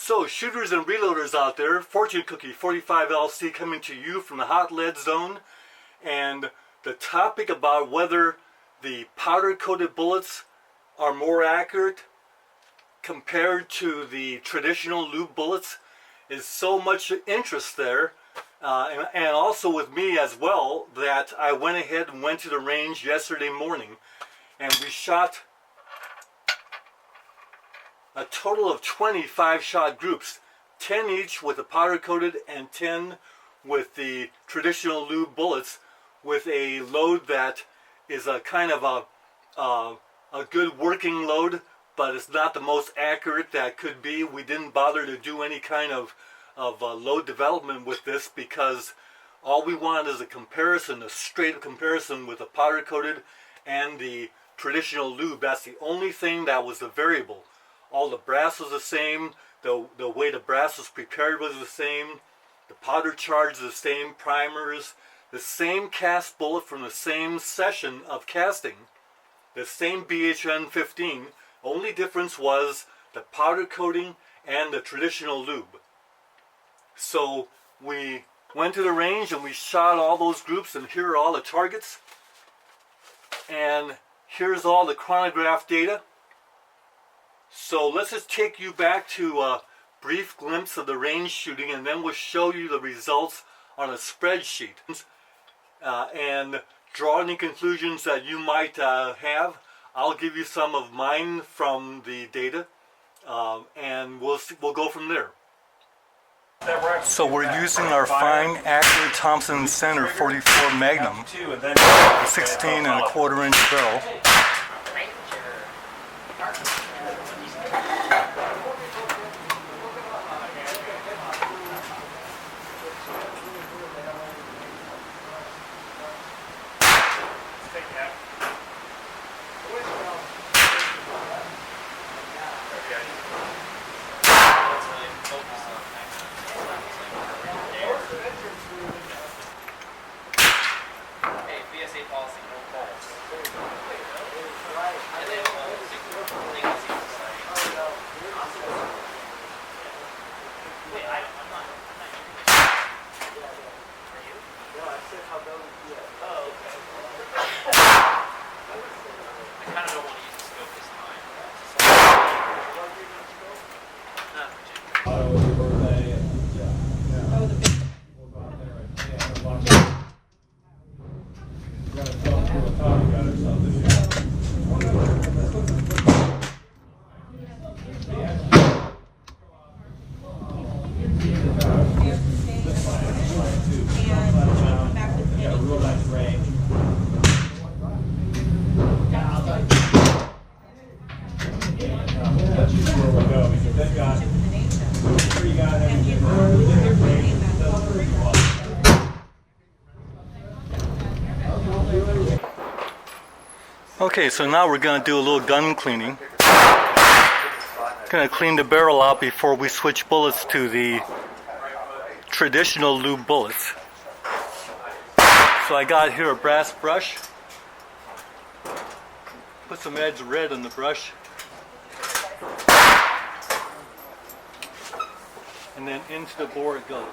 So, shooters and reloaders out there, Fortune Cookie 45 LC coming to you from the Hot Lead Zone. And the topic about whether the powder-coated bullets are more accurate compared to the traditional lube bullets is so much interest there. And also with me as well, that I went ahead and went to the range yesterday morning and we shot a total of 25 shot groups, 10 each with the powder coated and 10 with the traditional lube bullets, with a load that is a kind of a good working load, but it's not the most accurate that could be. We didn't bother to do any kind of load development with this because all we want is a comparison, a straight comparison with the powder coated and the traditional lube. That's the only thing that was the variable. All the brass was the same, the way the brass was prepared was the same, the powder charge the same, primers, the same cast bullet from the same session of casting, the same BHN 15. Only difference was the powder coating and the traditional lube. So we went to the range and we shot all those groups, and here are all the targets. And here's all the chronograph data. So let's just take you back to a brief glimpse of the range shooting, and then we'll show you the results on a spreadsheet and draw any conclusions that you might have. I'll give you some of mine from the data, and we'll go from there. So we're using our fine, accurate Thompson Center 44 Magnum, 16 and a quarter inch barrel. Okay, so now we're going to do a little gun cleaning. Going to clean the barrel out before we switch bullets to the traditional lube bullets. So I got here a brass brush. Put some Ed's red in the brush. And then into the bore it goes.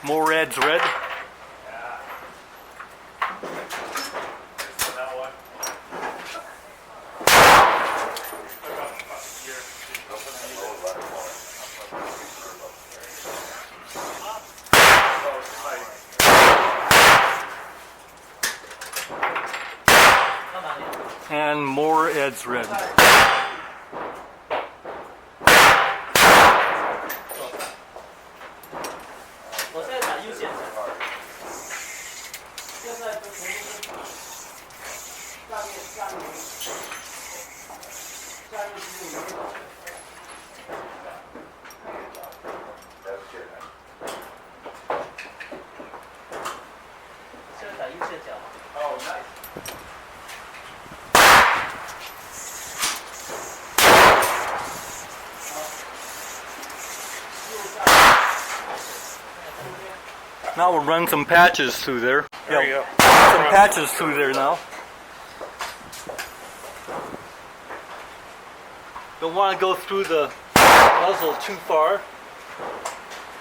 More Ed's red. And more Ed's red. Now we'll run some patches through there. There you go. Some patches through there now. Don't want to go through the muzzle too far.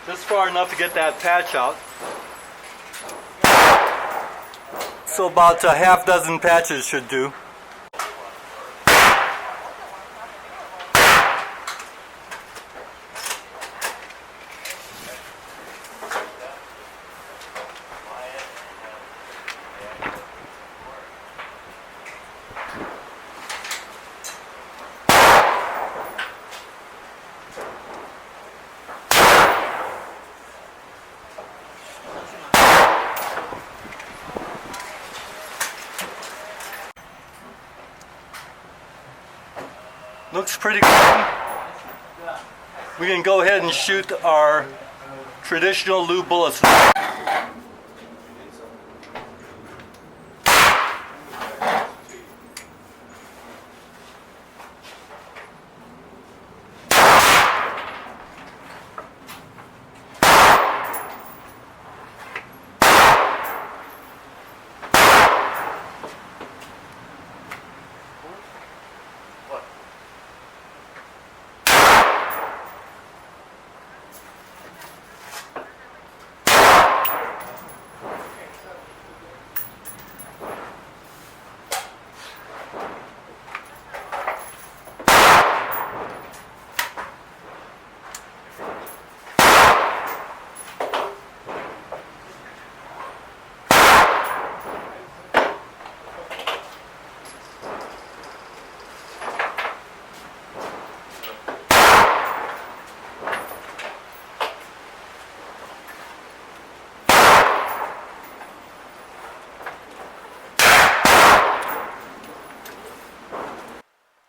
Just far enough to get that patch out. So about a half dozen patches should do. Looks pretty good. We can go ahead and shoot our traditional Lube bullets now.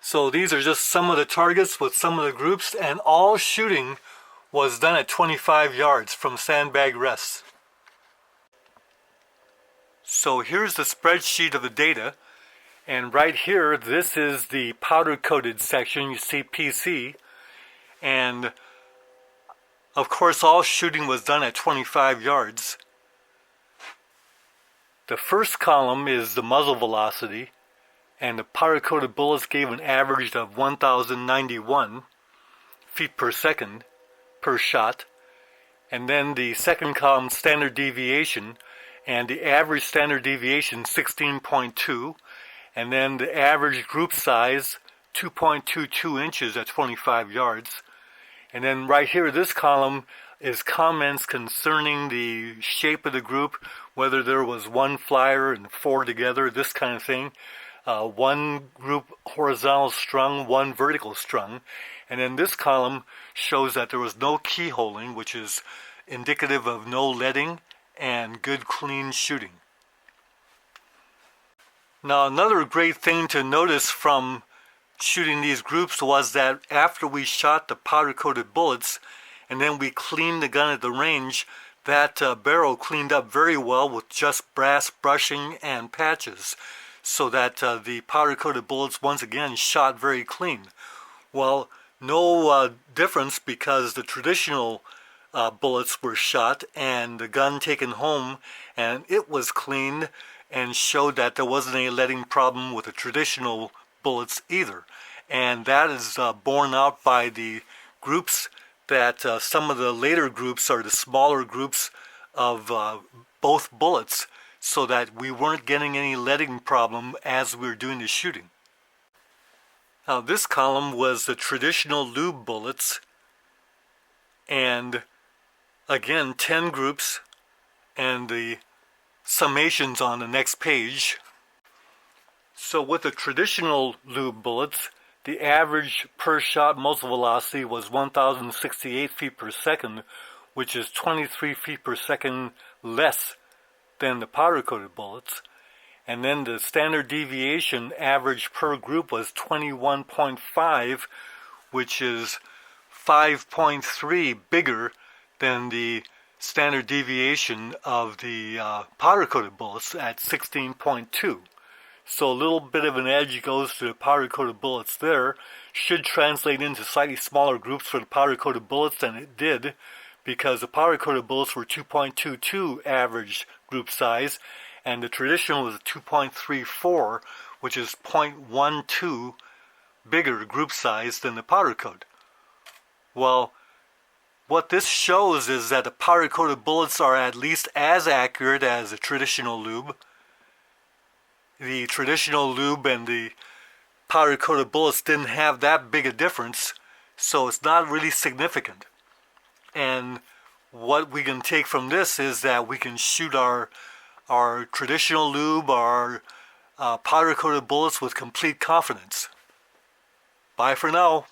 So these are just some of the targets with some of the groups, and all shooting was done at 25 yards from sandbag rests. So here's the spreadsheet of the data, and right here this is the powder coated section. You see PC, and of course all shooting was done at 25 yards. The first column is the muzzle velocity, and the powder-coated bullets gave an average of 1,091 feet per second per shot. And then the second column, standard deviation, and the average standard deviation 16.2, and then the average group size 2.22 inches at 25 yards. And then right here, this column is comments concerning the shape of the group, whether there was one flyer and four together, this kind of thing. One group horizontal strung, one vertical strung. And then this column shows that there was no keyholing, which is indicative of no leading and good clean shooting. Now another great thing to notice from shooting these groups was that after we shot the powder coated bullets and then we cleaned the gun at the range, that barrel cleaned up very well with just brass brushing and patches, so that the powder-coated bullets once again shot very clean. Well, no difference, because the traditional bullets were shot and the gun taken home and it was cleaned and showed that there wasn't any leading problem with the traditional bullets either. And that is borne out by the groups that some of the later groups are the smaller groups of both bullets, so that we weren't getting any leading problem as we were doing the shooting. Now this column was the traditional Lube bullets, and again 10 groups, and the summations on the next page. So with the traditional Lube bullets, the average per shot muzzle velocity was 1,068 feet per second, which is 23 feet per second less than the powder-coated bullets. And then the standard deviation average per group was 21.5, which is 5.3 bigger than the standard deviation of the powder-coated bullets at 16.2. So a little bit of an edge goes to the powder-coated bullets there. Should translate into slightly smaller groups for the powder-coated bullets than it did, because the powder-coated bullets were 2.22 average group size, and the traditional was 2.34, which is 0.12 bigger group size than the powder-coated. Well, what this shows is that the powder-coated bullets are at least as accurate as the traditional lube. The traditional lube and the powder-coated bullets didn't have that big a difference, so it's not really significant. And what we can take from this is that we can shoot our traditional lube, our powder-coated bullets with complete confidence. Bye for now.